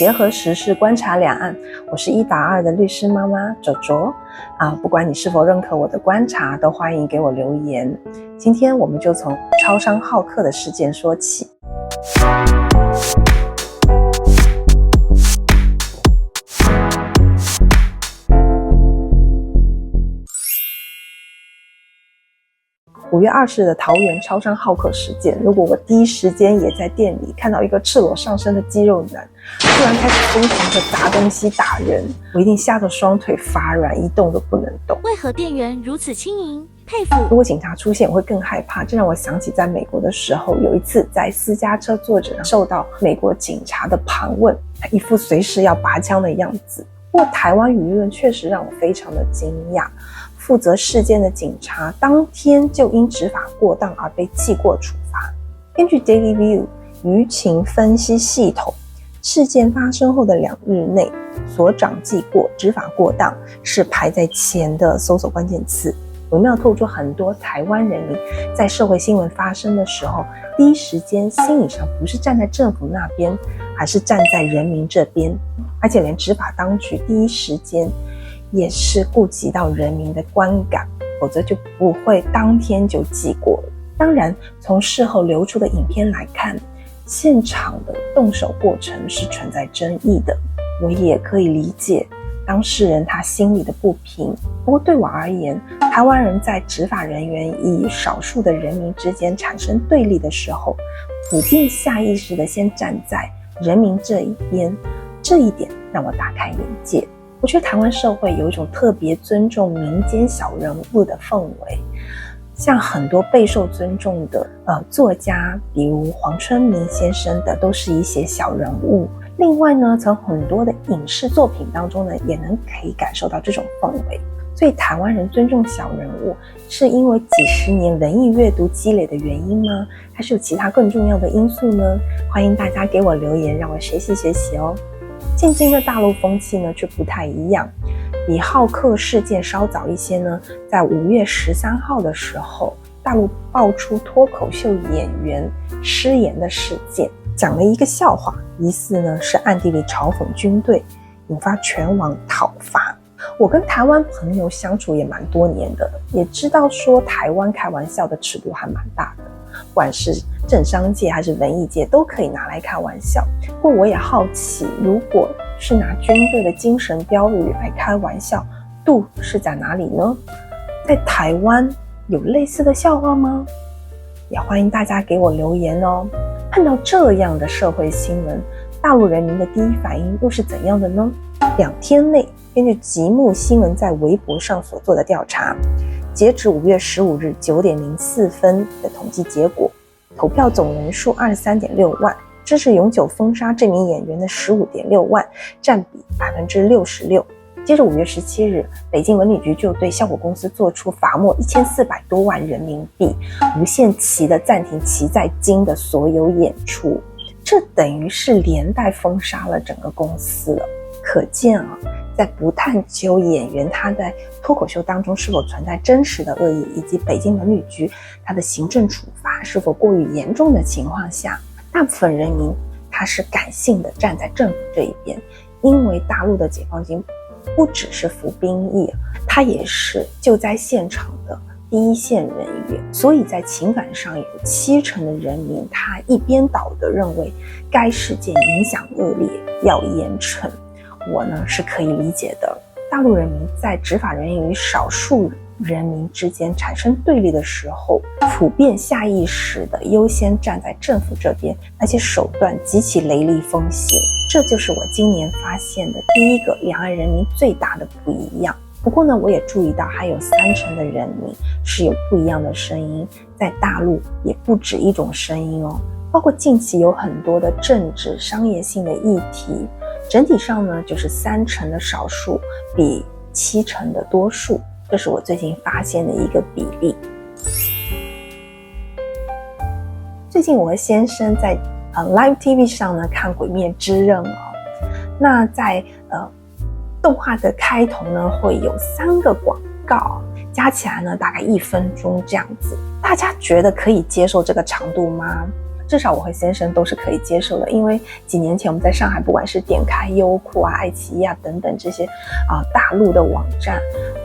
结合时事观察两岸，我是1打2的律师妈妈卓卓不管你是否认可我的观察，都欢迎给我留言。今天我们就从超商好客的事件说起。5月20日的桃园超商好客事件，如果我第一时间也在店里看到一个赤裸上身的肌肉男突然开始疯狂的砸东西打人，我一定吓得双腿发软，一动都不能动。为何店员如此轻盈？佩服。如果警察出现我会更害怕，这让我想起在美国的时候，有一次在私家车坐着受到美国警察的盘问，他一副随时要拔枪的样子。不过台湾舆论确实让我非常的惊讶，负责事件的警察当天就因执法过当而被记过处罚。根据 Daily View 舆情分析系统，事件发生后的2日内所长记过、执法过当是排在前的搜索关键词，微妙透出很多台湾人民在社会新闻发生的时候，第一时间心理上不是站在政府那边，而是站在人民这边，而且连执法当局第一时间也是顾及到人民的观感，否则就不会当天就记过了。当然，从事后流出的影片来看，现场的动手过程是存在争议的，我也可以理解当事人他心里的不平。不过对我而言，台湾人在执法人员与少数的人民之间产生对立的时候，普遍下意识的先站在人民这一边，这一点让我大开眼界。我觉得台湾社会有一种特别尊重民间小人物的氛围，像很多备受尊重的作家，比如黄春明先生的，都是一些小人物。另外呢，从很多的影视作品当中呢，也可以感受到这种氛围。所以台湾人尊重小人物，是因为几十年文艺阅读积累的原因吗？还是有其他更重要的因素呢？欢迎大家给我留言，让我学习学习哦。近今的大陆风气呢却不太一样，比好客事件稍早一些呢，在5月13号的时候，大陆爆出脱口秀演员失言的事件，讲了一个笑话，疑似呢是暗地里嘲讽军队，引发全网讨伐。我跟台湾朋友相处也蛮多年的，也知道说台湾开玩笑的尺度还蛮大的，不管是政商界还是文艺界都可以拿来开玩笑。不过我也好奇，如果是拿军队的精神标语来开玩笑，度是在哪里呢？在台湾有类似的笑话吗？也欢迎大家给我留言哦。看到这样的社会新闻，大陆人民的第一反应又是怎样的呢？2天内，根据极目新闻在微博上所做的调查，截止5月15日9点04分的统计结果，投票总人数23.6万，支持永久封杀这名演员的15.6万，占比66%。接着5月17日，北京文旅局就对效果公司做出罚没1400多万人民币，无限期的暂停其在京的所有演出，这等于是连带封杀了整个公司了。可见在不探究演员他在脱口秀当中是否存在真实的恶意，以及北京文旅局他的行政处罚是否过于严重的情况下，大部分人民他是感性的站在政府这一边，因为大陆的解放军不只是服兵役，他也是救灾现场的第一线人员，所以在情感上有70%的人民他一边倒的认为该事件影响恶劣，要严惩。我呢是可以理解的。大陆人民在执法人员与少数人民之间产生对立的时候，普遍下意识的优先站在政府这边，而且手段极其雷厉风行。这就是我今年发现的第一个两岸人民最大的不一样。不过呢，我也注意到还有30%的人民是有不一样的声音，在大陆也不止一种声音哦，包括近期有很多的政治商业性的议题，整体上呢就是30%的少数比70%的多数，这是我最近发现的一个比例。最近我和先生在Live TV 上呢看《鬼灭之刃》那在动画的开头呢会有3个广告，加起来呢大概1分钟这样子。大家觉得可以接受这个长度吗？至少我和先生都是可以接受的。因为几年前我们在上海，不管是点开优酷啊、爱奇艺啊等等这些大陆的网站，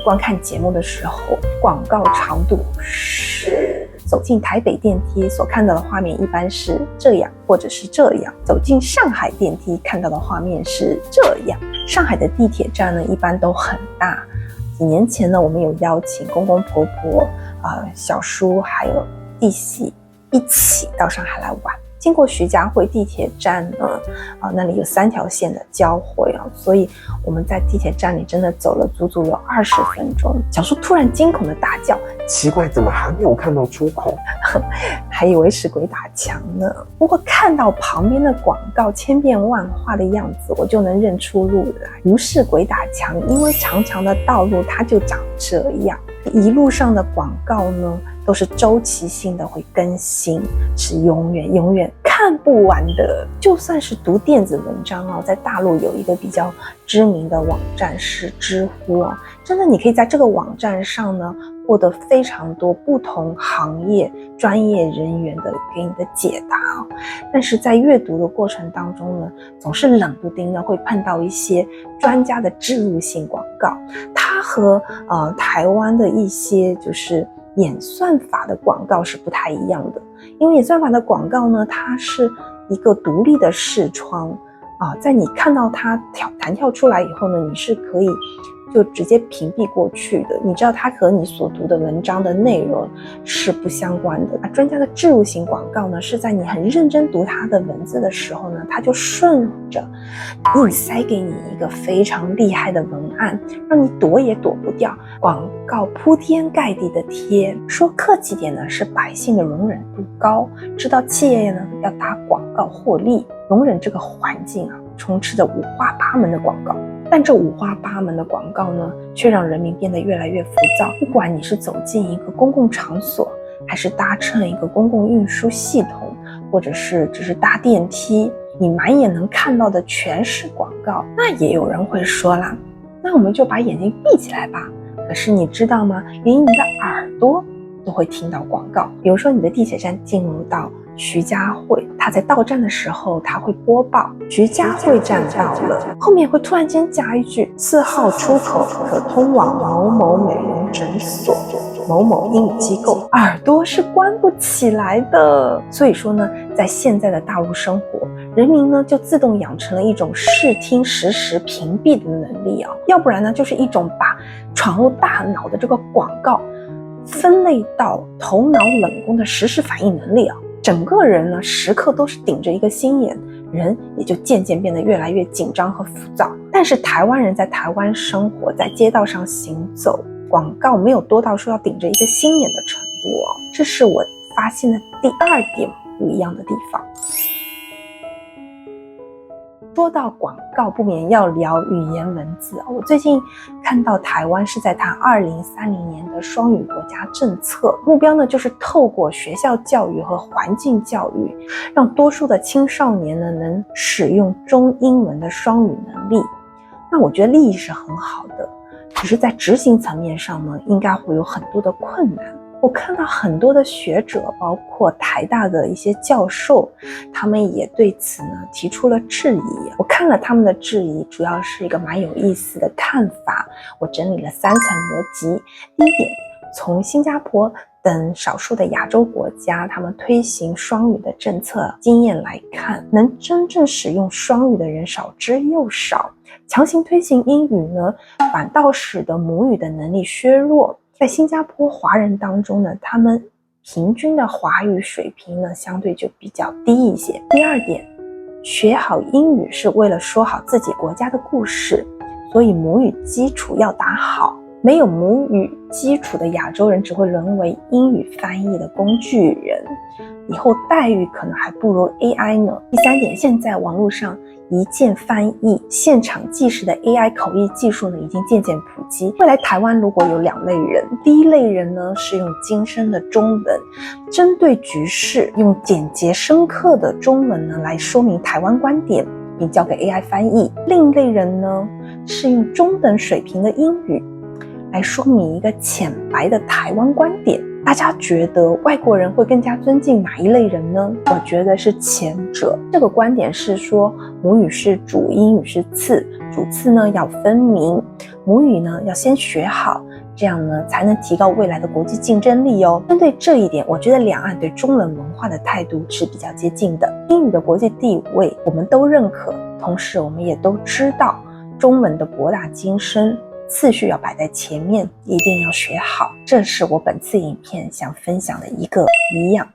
观看节目的时候，广告长度是走进台北电梯所看到的画面一般是这样或者是这样，走进上海电梯看到的画面是这样。上海的地铁站呢一般都很大。几年前呢，我们有邀请公公婆婆、小叔还有弟媳一起到上海来玩。经过徐家汇地铁站呢，那里有3条线的交汇啊，所以我们在地铁站里真的走了足足有20分钟。小叔突然惊恐的大叫：“奇怪，怎么还没有看到出口？”还以为是鬼打墙呢。不过看到旁边的广告千变万化的样子，我就能认出路来，不是鬼打墙，因为长长的道路它就长这样。一路上的广告呢都是周期性的会更新，是永远看不完的。就算是读电子文章在大陆有一个比较知名的网站是知乎真的你可以在这个网站上呢获得非常多不同行业专业人员的给你的解答但是在阅读的过程当中呢，总是冷不丁的会碰到一些专家的置入性广告，它和台湾的一些就是演算法的广告是不太一样的。因为演算法的广告呢，它是一个独立的视窗在你看到它弹跳出来以后呢，你是可以就直接屏蔽过去的。你知道它和你所读的文章的内容是不相关的。专家的置入型广告呢，是在你很认真读它的文字的时候呢，它就顺着硬塞给你一个非常厉害的文案，让你躲也躲不掉。广告铺天盖地的贴，说客气点呢，是百姓的容忍度高，知道企业呢要打广告获利，容忍这个环境充斥着五花八门的广告。但这五花八门的广告呢，却让人民变得越来越浮躁。不管你是走进一个公共场所，还是搭乘一个公共运输系统，或者是只是搭电梯，你满眼能看到的全是广告。那也有人会说啦，那我们就把眼睛闭起来吧。可是你知道吗？连你的耳朵都会听到广告。比如说你的地铁站进入到徐家汇，他在到站的时候他会播报徐家汇站到了，后面会突然间加一句4号出口可通往某某美容诊所、某某英语机构。耳朵是关不起来的。所以说呢，在现在的大陆生活，人民呢就自动养成了一种视听实时屏蔽的能力要不然呢就是一种把闯入大脑的这个广告分类到头脑冷宫的实时反应能力整个人呢时刻都是顶着一个心眼，人也就渐渐变得越来越紧张和浮躁。但是台湾人在台湾生活，在街道上行走，广告没有多到说要顶着一个心眼的程度这是我发现的第2点不一样的地方。说到广告，不免要聊语言文字我最近看到台湾是在谈2030年的双语国家政策，目标呢就是透过学校教育和环境教育，让多数的青少年呢能使用中英文的双语能力。那我觉得利益是很好的，只是在执行层面上呢，应该会有很多的困难。我看到很多的学者，包括台大的一些教授，他们也对此呢提出了质疑。我看了他们的质疑，主要是一个蛮有意思的看法。我整理了3层逻辑。第一点，从新加坡等少数的亚洲国家，他们推行双语的政策经验来看，能真正使用双语的人少之又少。强行推行英语呢，反倒使得母语的能力削弱。在新加坡华人当中呢，他们平均的华语水平呢相对就比较低一些。第2点，学好英语是为了说好自己国家的故事，所以母语基础要打好。没有母语基础的亚洲人只会沦为英语翻译的工具人，以后待遇可能还不如 AI 呢。第3点，现在网络上一键翻译、现场即时的 AI 口译技术呢已经渐渐普及。未来台湾如果有2类人，第一类人呢是用精深的中文，针对局势用简洁深刻的中文呢来说明台湾观点，并交给 AI 翻译。另一类人呢是用中等水平的英语来说明一个浅白的台湾观点，大家觉得外国人会更加尊敬哪一类人呢？我觉得是前者。这个观点是说，母语是主，英语是次，主次呢要分明，母语呢要先学好，这样呢才能提高未来的国际竞争力哦。针对这一点，我觉得两岸对中文文化的态度是比较接近的。英语的国际地位我们都认可，同时我们也都知道中文的博大精深，次序要摆在前面，一定要学好。这是我本次影片想分享的一个一样。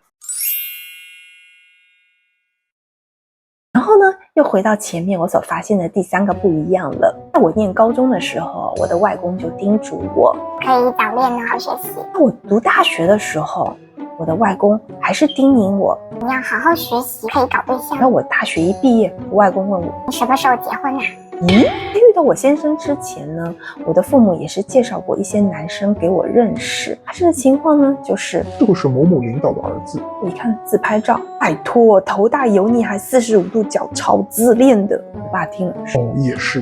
然后呢，又回到前面我所发现的第三个不一样了。在我念高中的时候，我的外公就叮嘱我可以早恋好好学习。那我读大学的时候，我的外公还是叮咛我你要好好学习，可以搞对象。那我大学一毕业，我外公问我你什么时候结婚啊？在遇到我先生之前呢，我的父母也是介绍过一些男生给我认识。发生的情况呢，就是这个是某某领导的儿子。我一看自拍照，拜托，头大油腻还45度角，超自恋的。我爸听了说，哦，也是。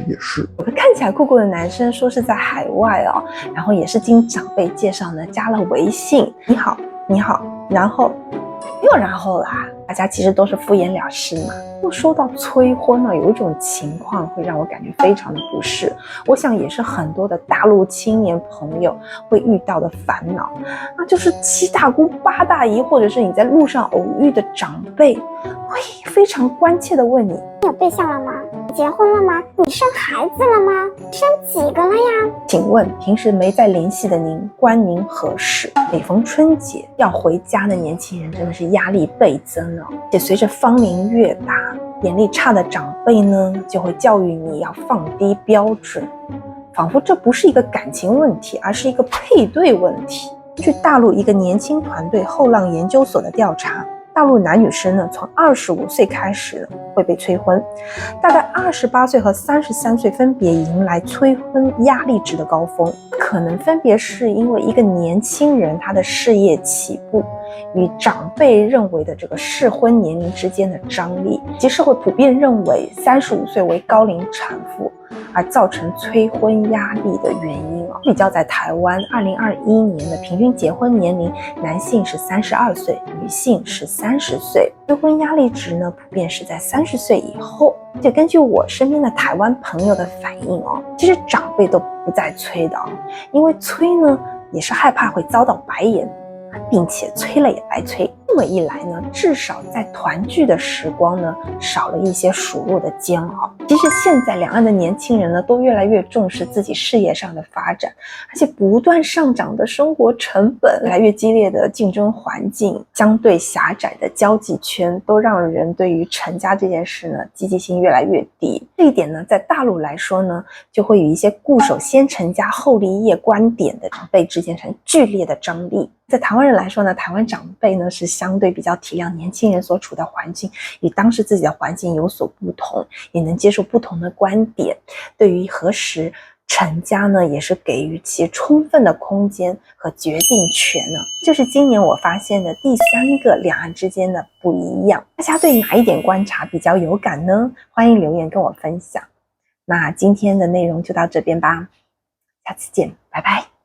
有个看起来酷酷的男生说是在海外哦，然后也是经长辈介绍呢，加了微信，你好，然后没有然后啦，大家其实都是敷衍了事嘛。又说到催婚呢，有一种情况会让我感觉非常的不适，我想也是很多的大陆青年朋友会遇到的烦恼，那就是七大姑八大姨，或者是你在路上偶遇的长辈，会非常关切的问你有对象了吗？你结婚了吗？你生孩子了吗？生几个了呀？请问平时没再联系的您，关您何事？每逢春节要回家的年轻人真的是压力倍增哦，且随着芳龄越大，眼力差的长辈呢，就会教育你要放低标准，仿佛这不是一个感情问题，而是一个配对问题。据大陆一个年轻团队后浪研究所的调查，大陆男女生呢，从25岁开始会被催婚，大概28岁和33岁分别迎来催婚压力值的高峰，可能分别是因为一个年轻人他的事业起步与长辈认为的这个适婚年龄之间的张力，以及社会普遍认为35岁为高龄产妇而造成催婚压力的原因啊。比较在台湾2021年的平均结婚年龄，男性是32岁，女性是30岁，催婚压力值呢普遍是在30岁以后。就根据我身边的台湾朋友的反应哦，其实长辈都不再催的哦，因为催呢也是害怕会遭到白眼，并且催了也白催。这么一来呢，至少在团聚的时光呢，少了一些数落的煎熬。其实现在两岸的年轻人呢，都越来越重视自己事业上的发展，而且不断上涨的生活成本，越来越激烈的竞争环境，相对狭窄的交际圈，都让人对于成家这件事呢，积极性越来越低。这一点呢，在大陆来说呢，就会与一些固守先成家后立业观点的长辈之间产生剧烈的张力。在台湾人来说呢，台湾长辈呢是相对比较体谅年轻人所处的环境，与当时自己的环境有所不同，也能接受不同的观点。对于何时成家呢，也是给予其充分的空间和决定权呢。就是今年我发现的第3个两岸之间的不一样。大家对哪一点观察比较有感呢？欢迎留言跟我分享。那今天的内容就到这边吧，下次见，拜拜。